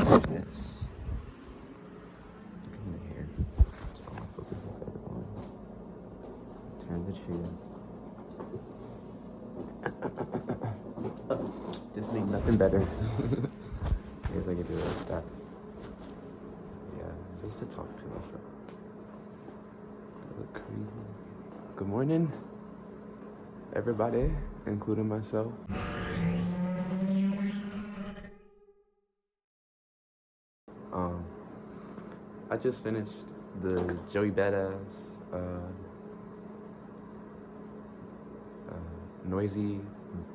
Yes. Look at my hair. It's all my focus effect on. Turn the chair. This made nothing better. I guess I could do it like that. Yeah, just to talk to myself. I look crazy. Good morning, everybody, including myself. I just finished the Joey Badass, Noisy,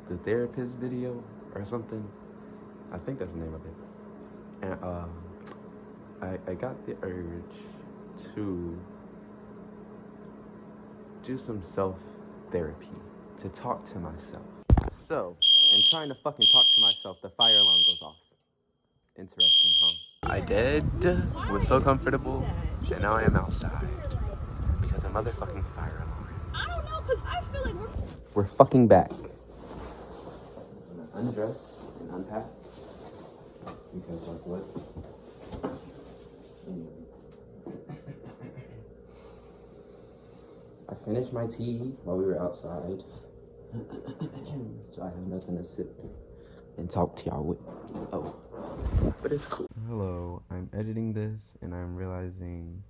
the therapist video or something. I think that's the name of it. And I got the urge to do some self-therapy, to talk to myself. So, in trying to fucking talk to myself, the fire alarm goes off. Interesting, huh? I did, was so comfortable, and now I am outside. Because a motherfucking fire alarm. I don't know, because I feel like we're fucking back. I'm gonna undress and unpack. Because, like, what? Anyway. I finished my tea while we were outside. So I have nothing to sip and talk to y'all with. Oh. But it's cool. Hello, I'm editing this and I'm realizing,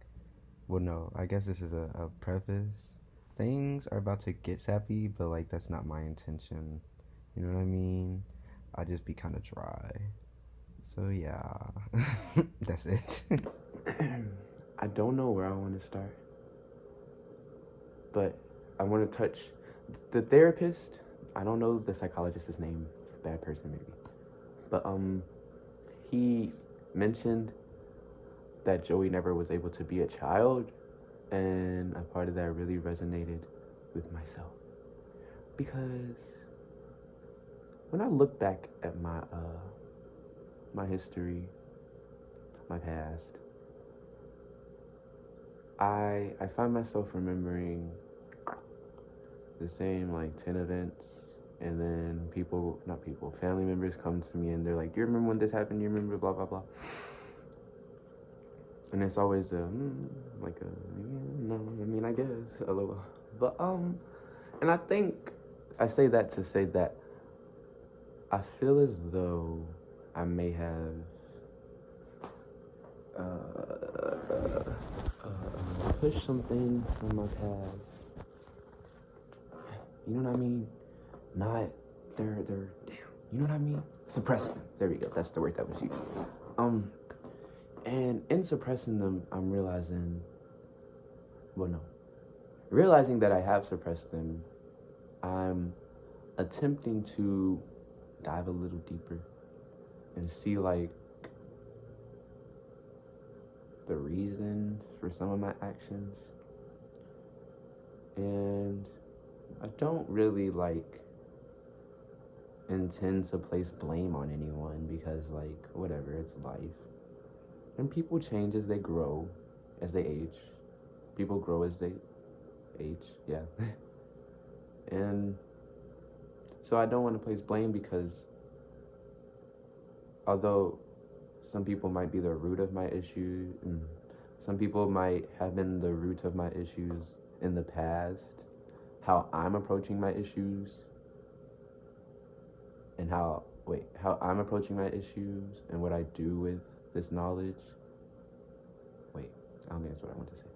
well, no, I guess this is a preface. Things are about to get sappy, but like that's not my intention. You know what I mean? I just be kind of dry. So yeah, that's it. I don't know where I want to start, but I want to touch the therapist. I don't know the psychologist's name. Bad person maybe, but he mentioned that Joey never was able to be a child, and a part of that really resonated with myself, because when I look back at my my history, my past, I find myself remembering the same like 10 events, and then family members come to me and they're like, do you remember when this happened? Do you remember blah blah blah? And it's always no, I mean, I guess a little, but and I think I say that to say that I feel as though I may have pushed some things from my past. You know what I mean? Not they're damn. You know what I mean? Suppress them. There we go. That's the word that was used. And in suppressing them, I'm realizing that I have suppressed them, I'm attempting to dive a little deeper and see like the reasons for some of my actions. And I don't really like intend to place blame on anyone, because like whatever, it's life. And people change as they grow, as they age. People grow as they age, yeah. And so I don't want to place blame, because although some people might be the root of my issues, and some people might have been the root of my issues in the past, how I'm approaching my issues and how I'm approaching my issues and what I do with this knowledge. I don't think that's what I want to say.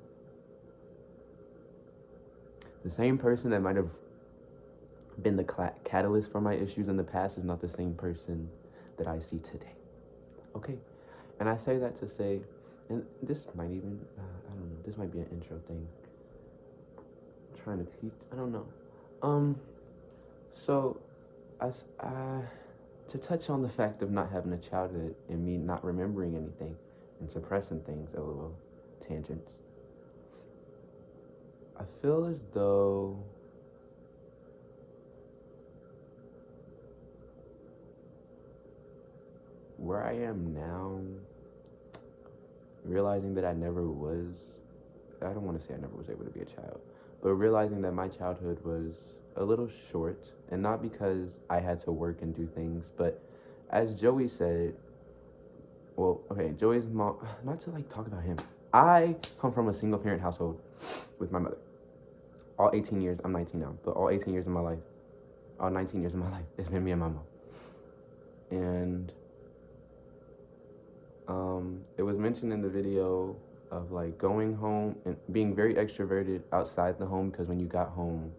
The same person that might have been the catalyst for my issues in the past is not the same person that I see today. Okay? And I say that to say, and this might even, I don't know, this might be an intro thing. I'm trying to teach, I don't know. So, to touch on the fact of not having a childhood and me not remembering anything and suppressing things, LOL, tangents. I feel as though where I am now, realizing that I don't want to say I never was able to be a child, but realizing that my childhood was a little short, and not because I had to work and do things, but as Joey said, well, okay, Joey's mom, not to like talk about him. I come from a single parent household with my mother. All 18 years, I'm 19 now, but all 18 years of my life, all 19 years of my life, it's been me and my mom. And it was mentioned in the video of like going home and being very extroverted outside the home, because when you got home,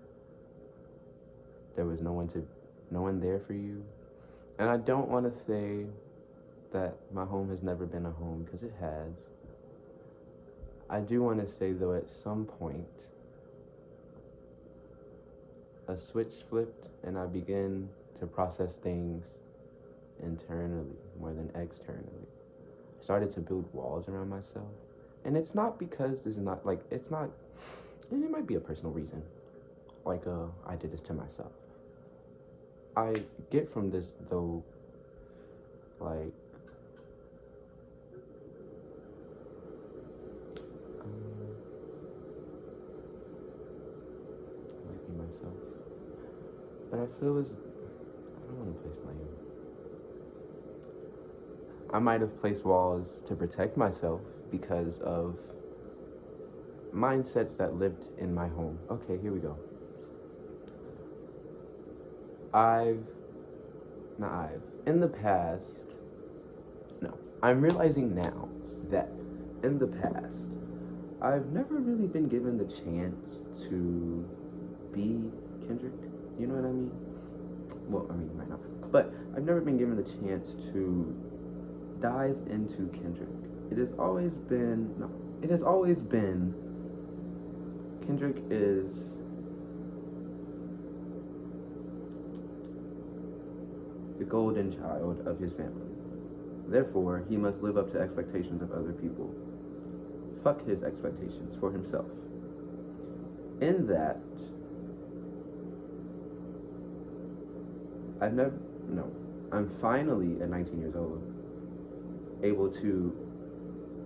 there was no one there for you. And I don't want to say that my home has never been a home, because it has. I do want to say though, at some point, a switch flipped and I began to process things internally more than externally. I started to build walls around myself. And it's not because there's not, like, it's not, and it might be a personal reason. Like, I did this to myself. I get from this, though, like, might be myself. But I feel as, I don't want to place blame. I might have placed walls to protect myself because of mindsets that lived in my home. Okay, here we go. In the past, no, I'm realizing now that in the past, I've never really been given the chance to be Kendrick, you know what I mean? Well, I mean, you might not, but I've never been given the chance to dive into Kendrick. It has always been, Kendrick is the golden child of his family. Therefore, he must live up to expectations of other people. Fuck his expectations for himself. In that, I'm finally at 19 years old able to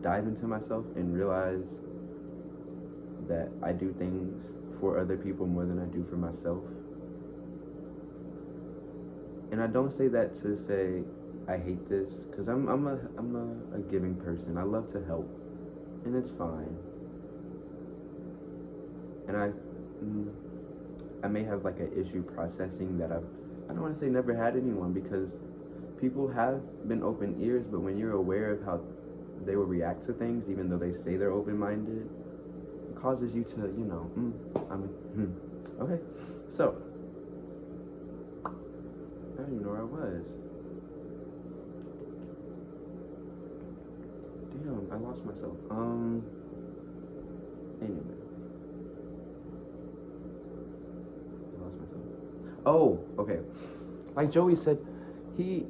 dive into myself and realize that I do things for other people more than I do for myself. And I don't say that to say I hate this, because I'm a giving person. I love to help, and it's fine. And I may have like an issue processing that I don't want to say never had anyone, because people have been open ears, but when you're aware of how they will react to things, even though they say they're open-minded, it causes you to, okay. So, I don't even know where I was. Damn, I lost myself. Anyway. I lost myself. Oh, okay. Like Joey said, he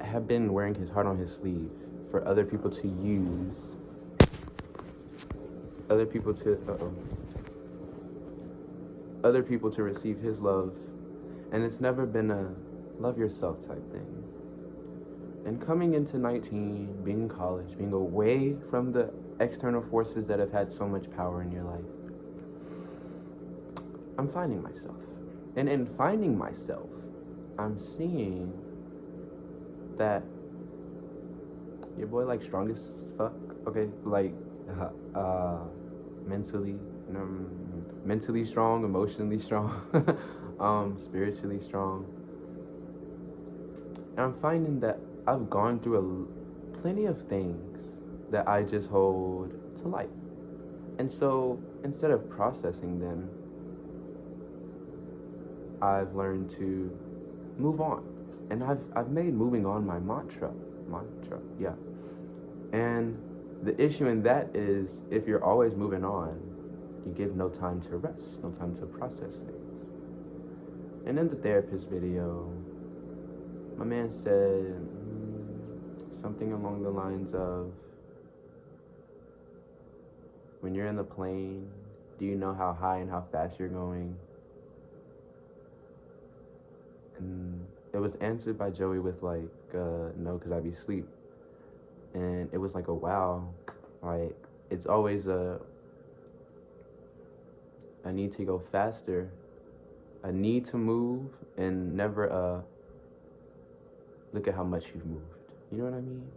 had been wearing his heart on his sleeve for other people to use. Other people to receive his love. And it's never been a love yourself type thing. And coming into 19, being in college, being away from the external forces that have had so much power in your life, I'm finding myself. And in finding myself, I'm seeing that your boy like strong as fuck, okay, like mentally strong, emotionally strong, spiritually strong. And I'm finding that I've gone through plenty of things that I just hold to light. And so instead of processing them, I've learned to move on. And I've made moving on my mantra, yeah. And the issue in that is, if you're always moving on, you give no time to rest, no time to process things. And in the therapist video, my man said something along the lines of, when you're in the plane, do you know how high and how fast you're going? And it was answered by Joey with like, no, because I'd be asleep. And it was like a wow. Like, it's always a need to go faster, a need to move, and never look at how much you've moved. You know what I mean?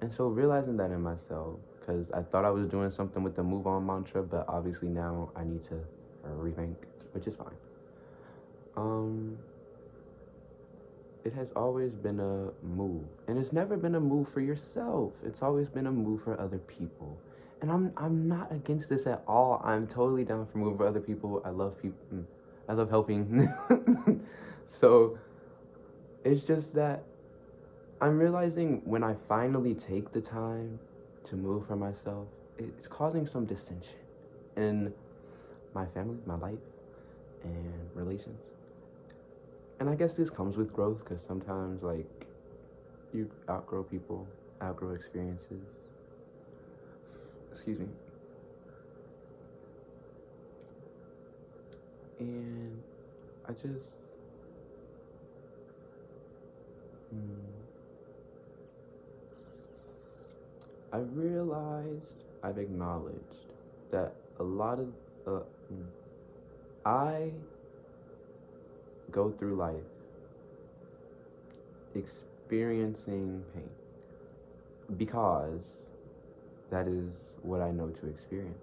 And so realizing that in myself, because I thought I was doing something with the move on mantra, but obviously now I need to rethink, which is fine. It has always been a move, and it's never been a move for yourself. It's always been a move for other people. And I'm not against this at all. I'm totally down for move for other people. I love people. I love helping. So it's just that I'm realizing when I finally take the time to move for myself, it's causing some dissension in my family, my life, and relations. And I guess this comes with growth, because sometimes, like, you outgrow people, outgrow experiences. Excuse me. And I just... I've realized, I've acknowledged that a lot of... I go through life experiencing pain because that is what I know to experience.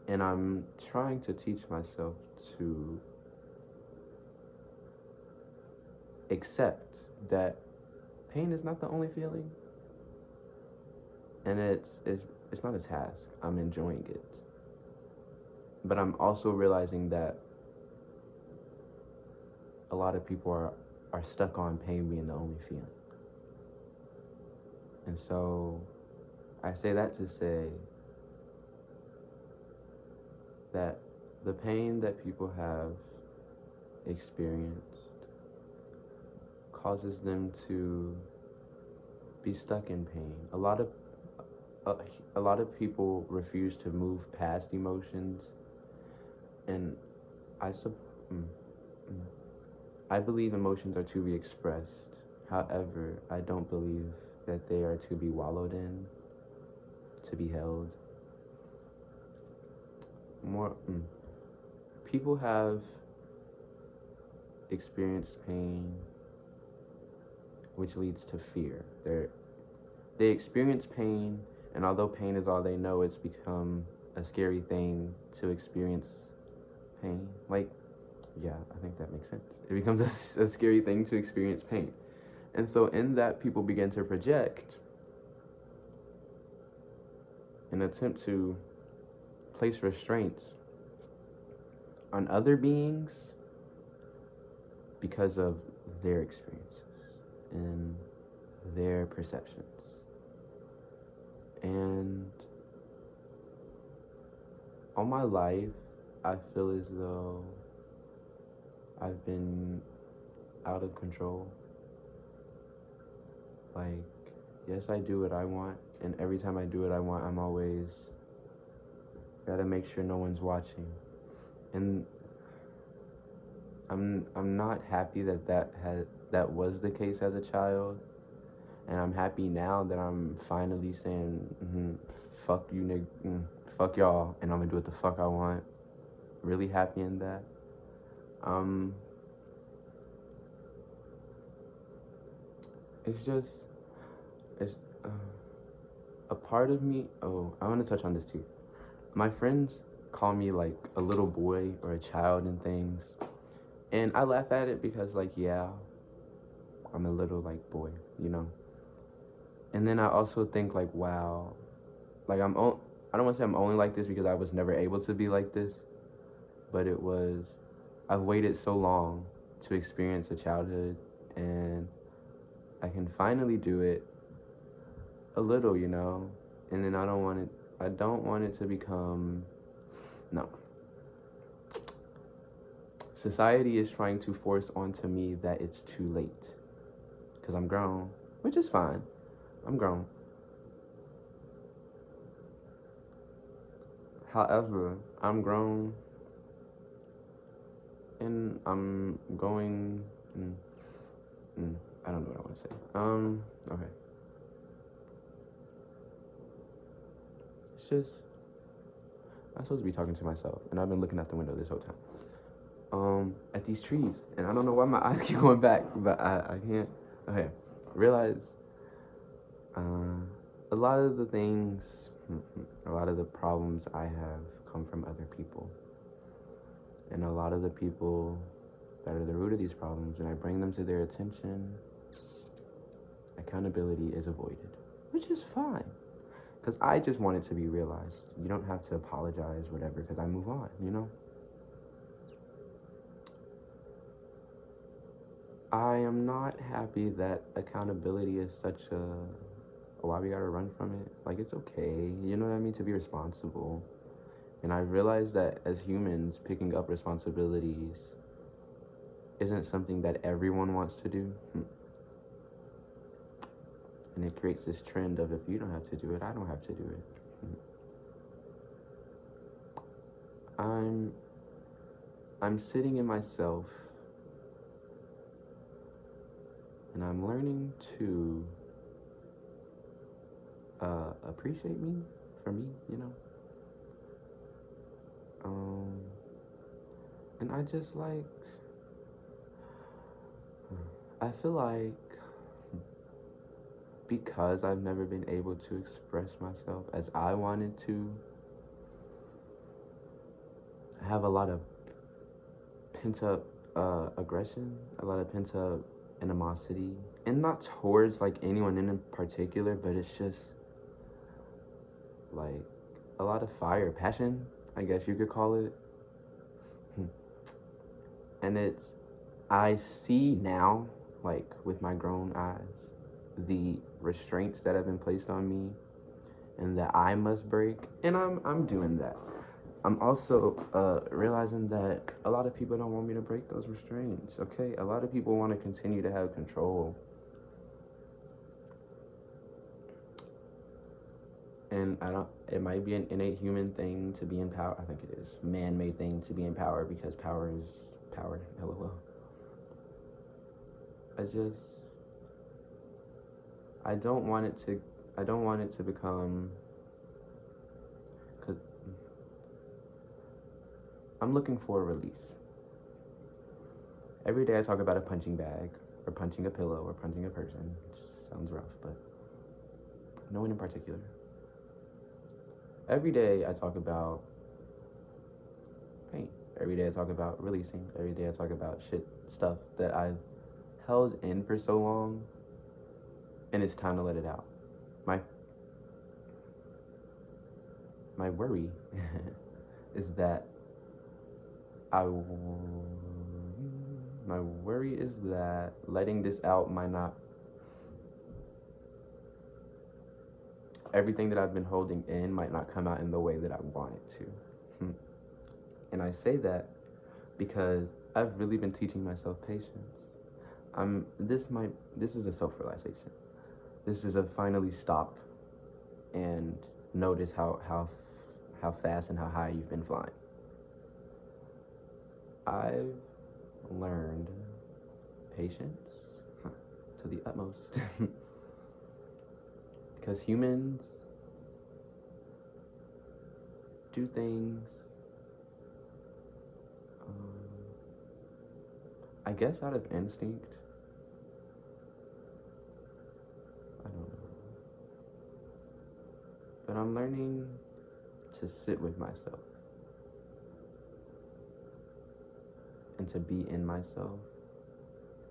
And I'm trying to teach myself to accept that pain is not the only feeling. And it's not a task. I'm enjoying it. But I'm also realizing that a lot of people are stuck on pain being the only feeling. And so I say that to say that the pain that people have experienced causes them to be stuck in pain. A lot of people refuse to move past emotions, and I believe emotions are to be expressed. However, I don't believe that they are to be wallowed in, to be held. People have experienced pain, which leads to fear. They experience pain, and although pain is all they know, it's become a scary thing to experience pain. Like, yeah, I think that makes sense. It becomes a scary thing to experience pain. And so in that, people begin to project an attempt to place restraints on other beings because of their experiences and their perceptions. And all my life, I feel as though I've been out of control. Like, yes, I do what I want, and every time I do what I want, I'm always gotta make sure no one's watching. And I'm not happy that was the case as a child, and I'm happy now that I'm finally saying, fuck you, nigga, fuck y'all, and I'm gonna do what the fuck I want. Really happy in that. It's a part of me. Oh, I want to touch on this too. My friends call me like a little boy or a child and things, and I laugh at it because, like, yeah, I'm a little like boy, you know. And then I also think, like, wow, like I don't want to say I'm only like this because I was never able to be like this, but I've waited so long to experience a childhood, and I can finally do it a little, you know. And then I don't want it to become, no. Society is trying to force onto me that it's too late because I'm grown, which is fine. I'm grown. However, I'm grown, and I'm going, I don't know what I want to say. Okay. It's just, I'm supposed to be talking to myself, and I've been looking out the window this whole time. At these trees, and I don't know why my eyes keep going back, but I can't. Okay, realize A lot of the things, a lot of the problems I have come from other people. And a lot of the people that are the root of these problems, when I bring them to their attention, accountability is avoided, which is fine. Because I just want it to be realized. You don't have to apologize, whatever, because I move on, you know? I am not happy that accountability is such why we gotta run from it. Like, it's okay, you know what I mean, to be responsible. And I realized that as humans, picking up responsibilities isn't something that everyone wants to do. And it creates this trend of, if you don't have to do it, I don't have to do it. I'm sitting in myself, and I'm learning to appreciate me for me, you know. And I just like, I feel like because I've never been able to express myself as I wanted to, I have a lot of pent up aggression, a lot of pent up animosity, and not towards like anyone in particular, but it's just like a lot of fire, passion, I guess you could call it. And I see now, like with my grown eyes, the restraints that have been placed on me and that I must break, and I'm doing that. I'm also realizing that a lot of people don't want me to break those restraints, okay? A lot of people want to continue to have control. And it might be an innate human thing to be in power. I think it is. Man-made thing to be in power, because power is power, LOL. I don't want it to become, cause I'm looking for a release. Every day I talk about a punching bag, or punching a pillow, or punching a person, which sounds rough, but no one in particular. Every day I talk about pain. Every day I talk about releasing. Every day I talk about stuff that I've held in for so long, and it's time to let it out. My worry is that my worry is that letting this out might not, everything that I've been holding in might not come out in the way that I want it to. And I say that because I've really been teaching myself patience. This is a self-realization. This is a finally stop and notice how fast and how high you've been flying. I've learned patience to the utmost. Because humans do things, I guess out of instinct. I don't know. But I'm learning to sit with myself and to be in myself.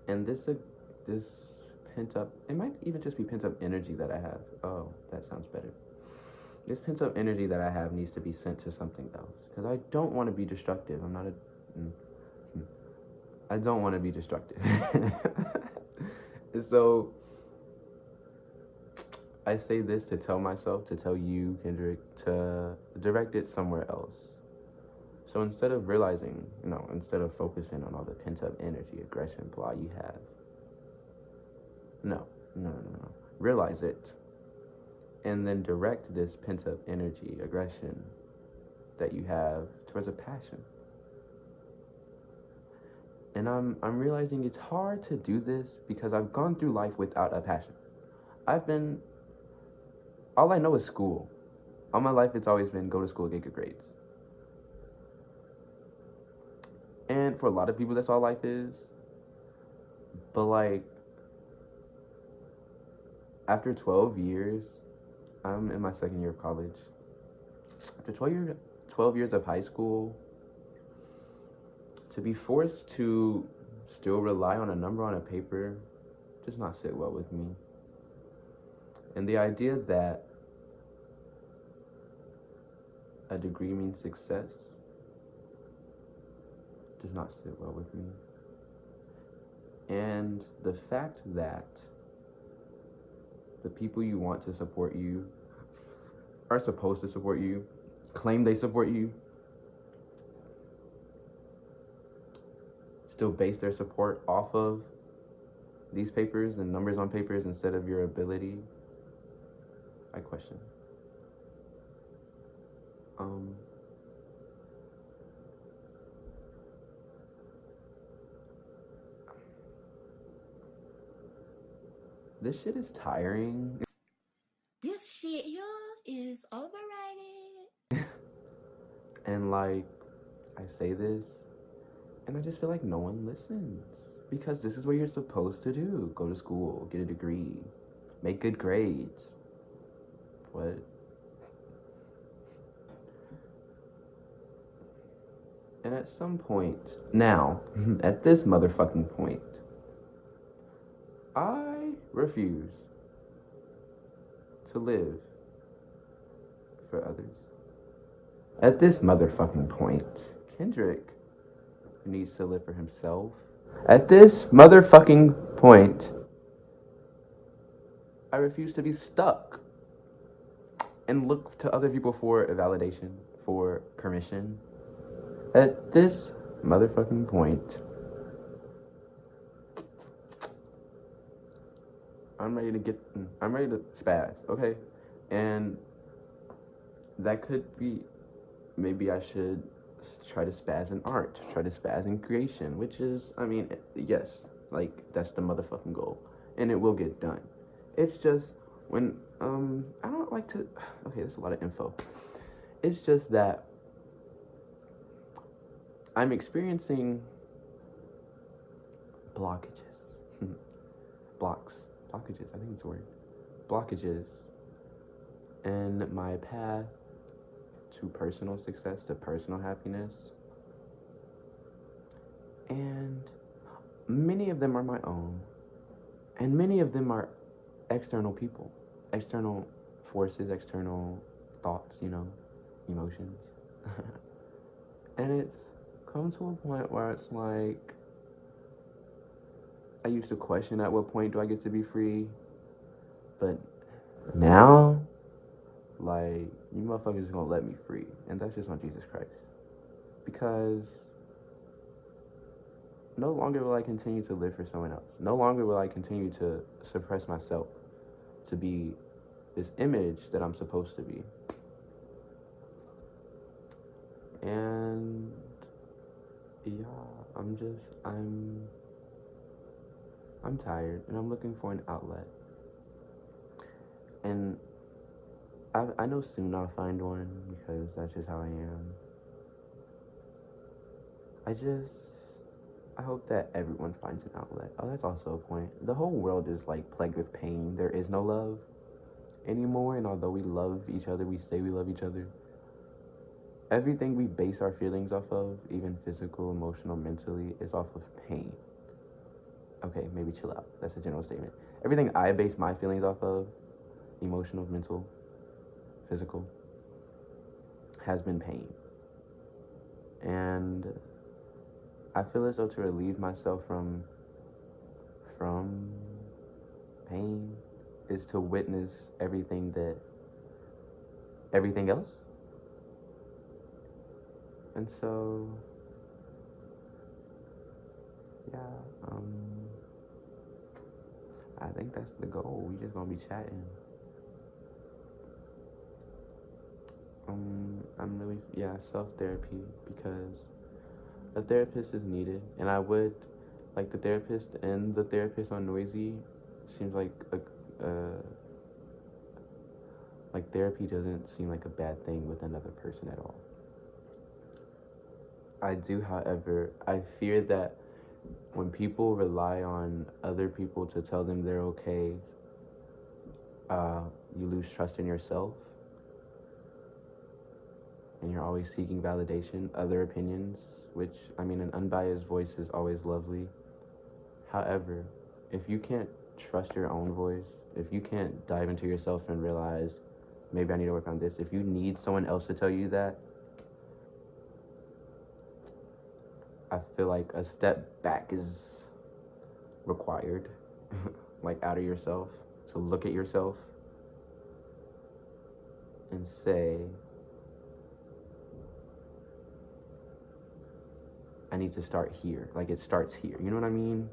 And this pent up, it might even just be pent up energy that I have. Oh, that sounds better. This pent up energy that I have needs to be sent to something else, because I don't want to be destructive. I don't want to be destructive. And so I say this to tell myself, to tell you, Kendrick, to direct it somewhere else. So instead of instead of focusing on all the pent up energy, aggression, blah you have, no. Realize it, and then direct this pent up energy, aggression that you have towards a passion. And I'm realizing it's hard to do this because I've gone through life without a passion. All I know is school. All my life it's always been go to school, get good grades. And for a lot of people that's all life is. But like, after 12 years, I'm in my second year of college. After 12 years of high school, to be forced to still rely on a number on a paper does not sit well with me. And the idea that a degree means success does not sit well with me. And the fact that the people you want to support you are supposed to support you, claim they support you, still base their support off of these papers and numbers on papers instead of your ability, I question. This shit is tiring. This shit here is overrated. And like, I say this, and I just feel like no one listens. Because this is what you're supposed to do. Go to school, get a degree, make good grades. What? And at some point, now, at this motherfucking point, I refuse to live for others. At this motherfucking point, Kendrick needs to live for himself. At this motherfucking point, I refuse to be stuck and look to other people for validation, for permission. At this motherfucking point, I'm ready to spaz, okay? And that could be, maybe I should try to spaz in art, try to spaz in creation, which is, I mean, yes, like, that's the motherfucking goal. And it will get done. It's just, when, I don't like to, okay, that's a lot of info. It's just that I'm experiencing blockages. Blockages, I think it's a word. Blockages in my path to personal success, to personal happiness. And many of them are my own. And many of them are external people, external forces, external thoughts, emotions. And it's come to a point where it's like, I used to question at what point do I get to be free, but now, like, you motherfuckers is gonna let me free, and that's just on Jesus Christ. Because no longer will I continue to live for someone else. No longer will I continue to suppress myself to be this image that I'm supposed to be. And yeah, I'm tired, and I'm looking for an outlet. And I know soon I'll find one, because that's just how I am. I hope that everyone finds an outlet. Oh, that's also a point. The whole world is like plagued with pain. There is no love anymore, and although we love each other, we say we love each other, everything we base our feelings off of, even physical, emotional, mentally, is off of pain. Okay, maybe chill out. That's a general statement. Everything I base my feelings off of, emotional, mental, physical, has been pain. And I feel as though to relieve myself from pain is to witness everything else. And so, yeah, I think that's the goal. We just gonna be chatting. I'm really, self-therapy, because a therapist is needed, and I would, like, the therapist on Noisy seems like like therapy doesn't seem like a bad thing with another person at all. I do, however, I fear that when people rely on other people to tell them they're okay, you lose trust in yourself, and you're always seeking validation, other opinions, which, I mean, an unbiased voice is always lovely. However, if you can't trust your own voice, if you can't dive into yourself and realize, maybe I need to work on this, if you need someone else to tell you that, I feel like a step back is required, like out of yourself, to look at yourself and say, I need to start here. Like, it starts here. You know what I mean?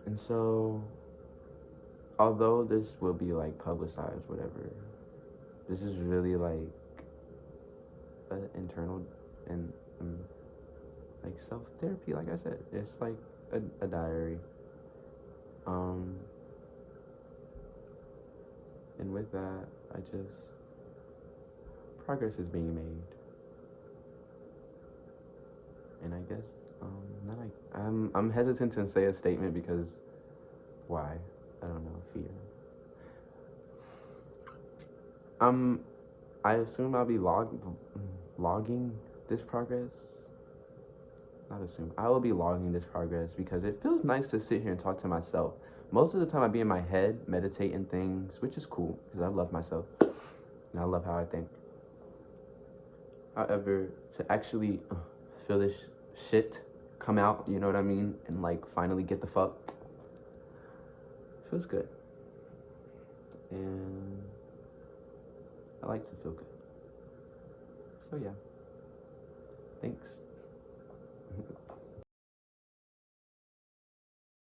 And so, although this will be like publicized, whatever, this is really like an internal and like self-therapy. Like I said, it's like a diary. And with that, progress is being made. And I guess, I'm hesitant to say a statement because, why? I don't know, fear. I assume I'll be logging this progress. Not assume. I will be logging this progress because it feels nice to sit here and talk to myself. Most of the time I be in my head, meditating things, which is cool because I love myself and I love how I think. However, to actually feel this shit come out, you know what I mean? And like finally get the fuck, feels good. And I like to feel good. So yeah, thanks.